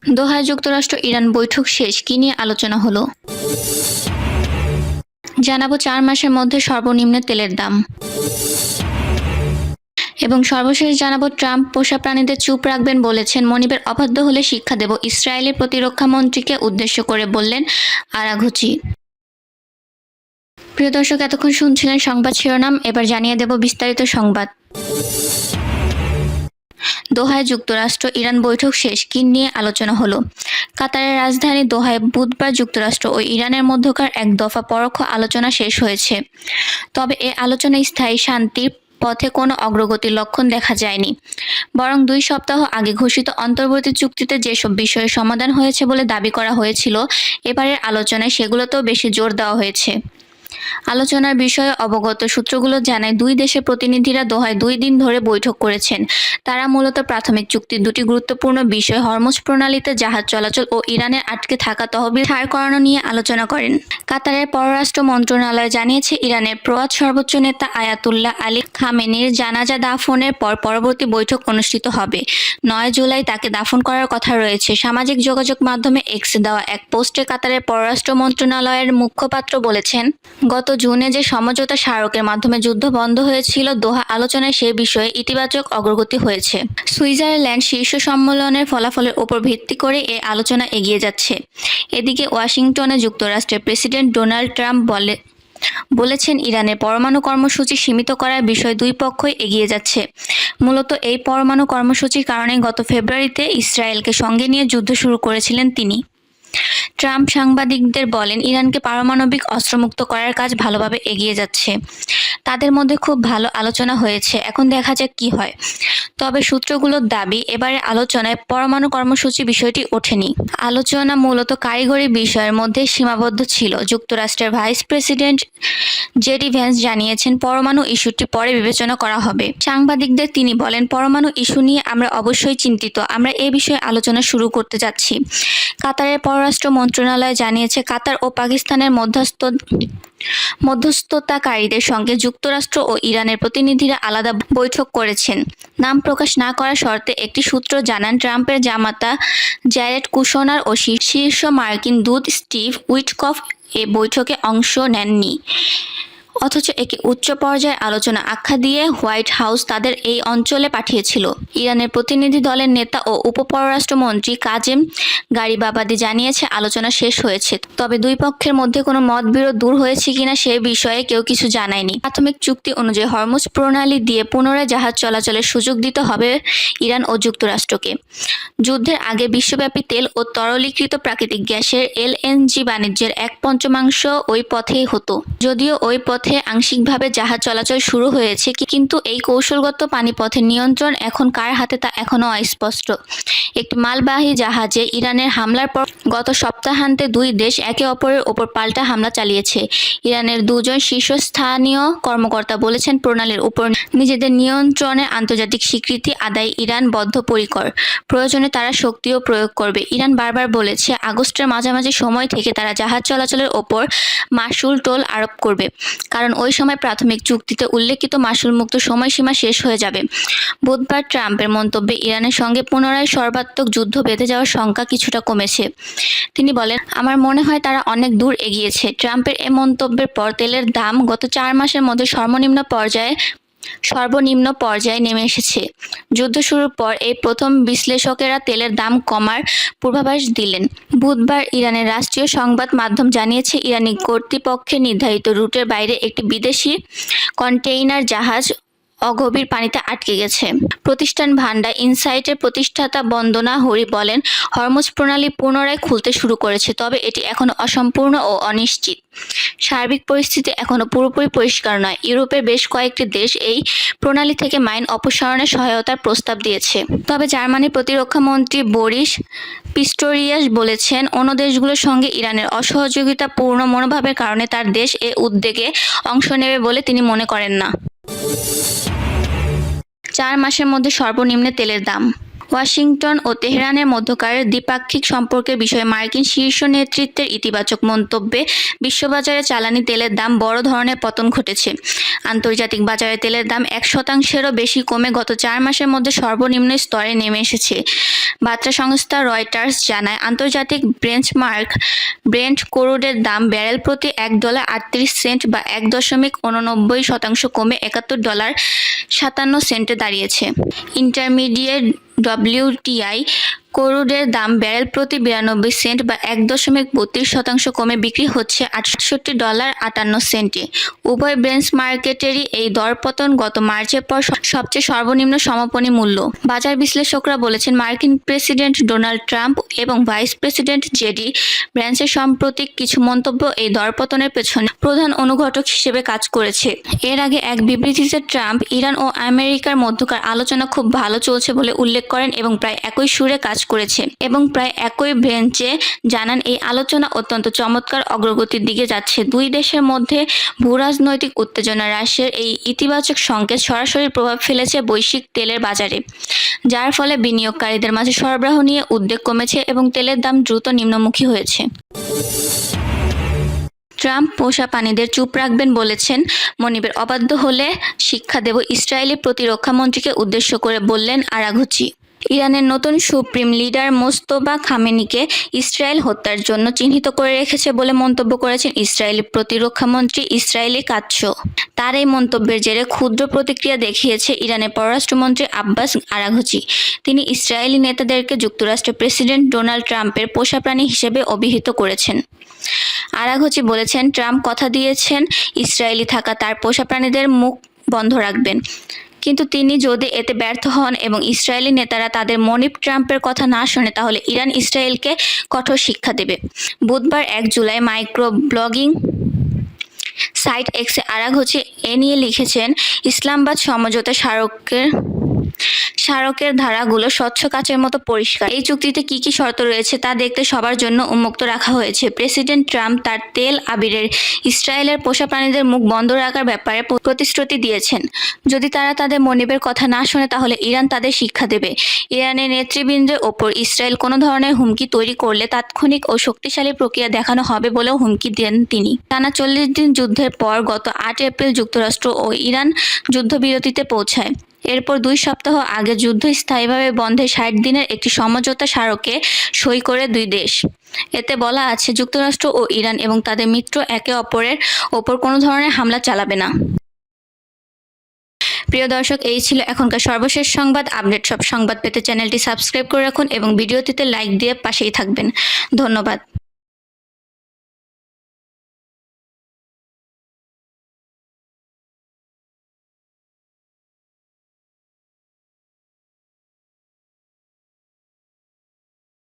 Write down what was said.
দোহায় যুক্তরাষ্ট্র ইরান বৈঠক শেষ, কি নিয়ে আলোচনা হলো? জানাবো 4 মাসের মধ্যে সর্বনিম্ন তেলের দাম। এবং সর্বশেষ জানাবো ট্রাম্প পোষা প্রাণীদের চুপ রাখবেন বলেছেন, মনিবের অবাধ্য হলে শিক্ষা দেব, ইসরায়েলের প্রতিরক্ষা মন্ত্রীকে উদ্দেশ্য করে বললেন আরাঘুচি। প্রিয় দর্শক, এতক্ষণ শুনছিলেন সংবাদ শিরোনাম, এবার জানিয়ে দেব বিস্তারিত সংবাদ। দোহায় যুক্তরাষ্ট্র ইরান বৈঠক শেষ, কি নিয়ে আলোচনা হলো? কাতারের রাজধানী দোহায় বুধবার যুক্তরাষ্ট্র ও ইরানের মধ্যকার এক দফা পরোক্ষ আলোচনা শেষ হয়েছে। তবে এ আলোচনায় স্থায়ী শান্তির পথে কোনো অগ্রগতির লক্ষণ দেখা যায়নি। বরং 2 সপ্তাহ আগে ঘোষিত অন্তর্বর্তী চুক্তিতে যেসব বিষয়ে সমাধান হয়েছে বলে দাবি করা হয়েছিল, এবারের আলোচনায় সেগুলোতেও বেশি জোর দেওয়া হয়েছে। আলোচনার বিষয়ে অবগত সূত্রগুলো জানায়, 2 দেশের প্রতিনিধিরা দোহায় 2 দিন ধরে বৈঠক করেছেন। তারা মূলত প্রাথমিক চুক্তির 2টি গুরুত্বপূর্ণ বিষয় হরমুজ প্রণালীতে জাহাজ চলাচল ও ইরানের আটকে থাকা তহবিল ছাড় করানো নিয়ে আলোচনা করেন। কাতারের পররাষ্ট্র মন্ত্রণালয় জানিয়েছে, ইরানের প্রয়াত সর্বোচ্চ নেতা আয়াতুল্লাহ আলী খামেনির জানাজা দাফনের পর পরবর্তী বৈঠক অনুষ্ঠিত হবে। 9 জুলাই তাকে দাফন করার কথা রয়েছে। সামাজিক যোগাযোগ মাধ্যমে এক্সে দেওয়া এক পোস্টে কাতারের পররাষ্ট্র মন্ত্রণালয়ের মুখপাত্র বলেছেন, গত জুনে যে সমঝোতা স্মারকের মাধ্যমে যুদ্ধ বন্ধ হয়েছিল, দোহা আলোচনায় সে বিষয়ে ইতিবাচক অগ্রগতি হয়েছে। সুইজারল্যান্ড শীর্ষ সম্মেলনের ফলাফলের উপর ভিত্তি করে এ আলোচনা এগিয়ে যাচ্ছে। এদিকে ওয়াশিংটনে যুক্তরাষ্ট্রের প্রেসিডেন্ট ডোনাল্ড ট্রাম্প বলেছেন, ইরানের পরমাণু কর্মসূচি সীমিত করার বিষয়ে 2 পক্ষই এগিয়ে যাচ্ছে। মূলত এই পরমাণু কর্মসূচির কারণে গত ফেব্রুয়ারিতে ইসরায়েলকে সঙ্গে নিয়ে যুদ্ধ শুরু করেছিলেন তিনি। ট্রাম্প সাংবাদিকদের বলেন, ইরানকে পারমাণবিক অস্ত্রমুক্ত করার কাজ ভালোভাবে এগিয়ে যাচ্ছে। তাদের মধ্যে খুব ভালো আলোচনা হয়েছে, এখন দেখা যাক কি হয়। তবে সূত্রগুলোর দাবি, এবারে আলোচনায় পরমাণু কর্মসূচি বিষয়টি ওঠেনি। আলোচনা মূলত কারিগরি বিষয়ের মধ্যে সীমাবদ্ধ ছিল। যুক্তরাষ্ট্রের ভাইস প্রেসিডেন্ট জেডি ভ্যান্স জানিয়েছেন, পরমাণু ইস্যুটি পরে বিবেচনা করা হবে। সাংবাদিকদের তিনি বলেন, পরমাণু ইস্যু নিয়ে আমরা অবশ্যই চিন্তিত, আমরা এ বিষয়ে আলোচনা শুরু করতে যাচ্ছি। কাতারের পররাষ্ট্র মন্ত্রণালয় জানিয়েছে, কাতার ও পাকিস্তানের মধ্যস্থতাকারীদের সঙ্গে যুক্তরাষ্ট্র ও ইরানের প্রতিনিধিরা আলাদা বৈঠক করেছেন। নাম প্রকাশ না করার শর্তে একটি সূত্র জানান, ট্রাম্পের জামাতা জ্যারেড কুশনার ও শীর্ষ মার্কিন দূত স্টিভ উইটকফ এ বৈঠকে অংশ নেননি। অথচ একে উচ্চ পর্যায়ের আলোচনা আখ্যা দিয়ে হোয়াইট হাউস তাদের এই অঞ্চলে পাঠিয়েছিল। ইরানের প্রতিনিধি দলের নেতা ও উপপররাষ্ট্রমন্ত্রী কাজেম গারিবাবাদি জানিয়েছে, আলোচনা শেষ হয়েছে। তবে 2 পক্ষের মধ্যে কোনো মতবিরোধ দূর হয়েছে কিনা সে বিষয়ে কেউ কিছু জানায়নি। প্রাথমিক চুক্তি অনুযায়ী হরমুজ প্রণালী দিয়ে পুনরায় জাহাজ চলাচলের সুযোগ দিতে হবে ইরান ও যুক্তরাষ্ট্রকে। যুদ্ধের আগে বিশ্বব্যাপী তেল ও তরলীকৃত প্রাকৃতিক গ্যাসের এলএনজি বাণিজ্যের 1/5 ওই পথেই হতো। যদিও ওই পথে আংশিকভাবে জাহাজ চলাচল শুরু হয়েছে, কিন্তু এই কৌশলগত পানিপথের নিয়ন্ত্রণ এখন কার হাতে তা এখনও অস্পষ্ট। একটি মালবাহী জাহাজে ইরানের হামলার পর গত সপ্তাহান্তে 2 দেশ একে অপরের ওপর পাল্টা হামলা চালিয়েছে। ইরানের 2 জন শীর্ষস্থানীয় কর্মকর্তা বলেছেন, প্রণালীর উপর নিজেদের নিয়ন্ত্রণে আন্তর্জাতিক স্বীকৃতি আদায় ইরান বদ্ধপরিকর। প্রয়োজনে তারা শক্তিও প্রয়োগ করবে। ইরান বারবার বলেছে, আগস্টের মাঝামাঝি সময় থেকে তারা জাহাজ চলাচলের ওপর মাশুল টোল আরোপ করবে, কারণ ওই সময় প্রাথমিক চুক্তিতে উল্লেখিত মাশুলমুক্ত সময়সীমা শেষ হয়ে যাবে। বুধবার ট্রাম্পের মন্তব্যে ইরানের সঙ্গে পুনরায় সর্বাত্মক যুদ্ধ বেঁধে যাওয়ার শঙ্কা কিছুটা কমেছে। তিনি বলেন, আমার মনে হয় তারা অনেক দূর এগিয়েছে। ট্রাম্পের এ মন্তব্যের পর তেলের দাম গত 4 মাসের মধ্যে সর্বনিম্ন পর্যায়ে নেমে এসেছে। যুদ্ধ শুরুর পর এই প্রথম বিশ্লেষকেরা তেলের দাম কমার পূর্বাভাস দিলেন। বুধবার ইরানের রাষ্ট্রীয় সংবাদ মাধ্যম জানিয়েছে, ইরানি কর্তৃপক্ষের নির্ধারিত রুটের বাইরে একটি বিদেশি কন্টেইনার জাহাজ অগভীর পানিতে আটকে গেছে। প্রতিষ্ঠান ভান্ডা ইনসাইটের প্রতিষ্ঠাতা বন্দনা হরি বলেন, হরমুজ প্রণালী পুনরায় খুলতে শুরু করেছে, তবে এটি এখনো অসম্পূর্ণ ও অনিশ্চিত। সার্বিক পরিস্থিতি এখনো পুরোপুরি পরিষ্কার নয়। ইউরোপের বেশ কয়েকটি দেশ এই প্রণালী থেকে মাইন অপসারণের সহায়তার প্রস্তাব দিয়েছে। তবে জার্মানির প্রতিরক্ষা মন্ত্রী বরিস পিস্টোরিয়াস বলেছেন, অন্য দেশগুলোর সঙ্গে ইরানের অসহযোগিতাপূর্ণ মনোভাবের কারণে তার দেশ এ উদ্যোগে অংশ নেবে বলে তিনি মনে করেন না। 4 মাসের মধ্যে সর্বনিম্ন তেলের দাম। ওয়াশিংটন ও তেহরানের মধ্যকার দ্বিপাক্ষিক সম্পর্কের বিষয়ে মার্কিন শীর্ষ নেতৃত্বের ইতিবাচক মন্তব্যে বিশ্ববাজারে জ্বালানি তেলের দাম বড় ধরনের পতন ঘটেছে। আন্তর্জাতিক বাজারে তেলের দাম 1%-এরও বেশি কমে গত 4 মাসের মধ্যে সর্বনিম্ন স্তরে নেমে এসেছে। বার্তা সংস্থা রয়টার্স জানায়, আন্তর্জাতিক ব্রেন্ট ক্রুডের দাম ব্যারেল প্রতি $1.38 বা 1.89% কমে $71.57 দাঁড়িয়েছে। ইন্টারমিডিয়েট WTI ক্রুডের দাম ব্যারেল প্রতি 92 সেন্ট বা 1.32% কমে বিক্রি হচ্ছে $68.58। উভয় বেঞ্চমার্কেটেরই এই দরপতন গত মার্চের পর সবচেয়ে সর্বনিম্ন সমাপনী মূল্য। বাজার বিশ্লেষকরা বলেছেন, মার্কিন প্রেসিডেন্ট ডোনাল্ড ট্রাম্প এবং ভাইস প্রেসিডেন্ট জেডি ভ্যান্সের সাম্প্রতিক কিছু মন্তব্য এই দরপতনের পেছনে প্রধান অনুঘটক হিসেবে কাজ করেছে। এর আগে এক বিবৃতিতে ট্রাম্প ইরান ও আমেরিকার মধ্যকার আলোচনা খুব ভালো চলছে বলে উল্লেখ করেন এবং প্রায় একই সুরে কাজ করেছে এবং প্রায় একই বেঞ্চে জানান, এই আলোচনা অত্যন্ত চমৎকার অগ্রগতির দিকে যাচ্ছে। দুই দেশের মধ্যে ভূরাজনৈতিক উত্তেজনা হ্রাসের এই ইতিবাচক সংকেত সরাসরি প্রভাব ফেলেছে বৈশ্বিক তেলের বাজারে, যার ফলে বিনিয়োগকারীদের মাঝে সরবরাহ নিয়ে উদ্বেগ কমেছে এবং তেলের দাম দ্রুত নিম্নমুখী হয়েছে। ট্রাম্প পোষা প্রাণীদের চুপ রাখবেন বলেছেন, মনিবের অবাধ্য হলে শিক্ষা দেব, ইসরায়েলি প্রতিরক্ষা মন্ত্রীকে উদ্দেশ্য করে বললেন আরাঘচি। ইরানের নতুন সুপ্রিম লিডার মোজতবা খামেনিকে ইসরায়েল হত্যার জন্য চিহ্নিত করে রেখেছে বলে মন্তব্য করেছেন ইসরায়েলি প্রতিরক্ষা মন্ত্রী ইসরায়েলি কাৎসো। তার এই মন্তব্যের জেরে ক্ষুদ্র প্রতিক্রিয়া দেখিয়েছে ইরানের পররাষ্ট্রমন্ত্রী আব্বাস আরাঘচি। তিনি ইসরায়েলি নেতাদেরকে যুক্তরাষ্ট্রের প্রেসিডেন্ট ডোনাল্ড ট্রাম্পের পোষা প্রাণী হিসেবে অভিহিত করেছেন। আরাঘচি বলেছেন, ট্রাম্প কথা দিয়েছেন ইসরায়েলি থাকা তার পোষা প্রাণীদের মুখ বন্ধ রাখবেন, কিন্তু তিনি যদি এতে ব্যর্থ হন এবং ইসরায়েলি নেতারা তাদের মনিব ট্রাম্পের কথা না শোনে, তাহলে ইরান ইসরায়েলকে কঠোর শিক্ষা দেবে। বুধবার 1 জুলাই মাইক্রো ব্লগিং সাইট এক্সে আরাঘচি এ নিয়ে লিখেছেন, ইসলামাবাদ সমঝোতা স্মারকের ধারাগুলো স্বচ্ছ কাচের মতো পরিষ্কার। এই চুক্তিতে কি কি শর্ত রয়েছে তা দেখতে সবার জন্য উন্মুক্ত রাখা হয়েছে। প্রেসিডেন্ট ট্রাম্প তার তেল আবিবের ইসরায়েলের পোষা প্রাণীদের মুখ বন্ধ রাখার ব্যাপারে প্রতিশ্রুতি দিয়েছেন। যদি তারা তাদের মনিবের কথা না শোনে, তাহলে ইরান তাদের শিক্ষা দেবে। ইরানের নেতৃবৃন্দের ওপর ইসরায়েল কোনো ধরনের হুমকি তৈরি করলে তাৎক্ষণিক ও শক্তিশালী প্রক্রিয়া দেখানো হবে বলেও হুমকি দেন তিনি। টানা 40 দিন যুদ্ধের পর গত 8 এপ্রিল যুক্তরাষ্ট্র ও ইরান যুদ্ধবিরতিতে পৌঁছায়। এরপর 2 সপ্তাহ আগে যুদ্ধ স্থায়ীভাবে বন্ধে 60 দিনের একটি সমঝোতা স্মারকে সই করে দুই দেশ। এতে বলা আছে, যুক্তরাষ্ট্র ও ইরান এবং তাদের মিত্র একে অপরের ওপর কোনো ধরনের হামলা চালাবে না। প্রিয় দর্শক, এই ছিল এখনকার সর্বশেষ সংবাদ আপডেট। সব সংবাদ পেতে চ্যানেলটি সাবস্ক্রাইব করে রাখুন এবং ভিডিওটিতে লাইক দিয়ে পাশেই থাকবেন। ধন্যবাদ।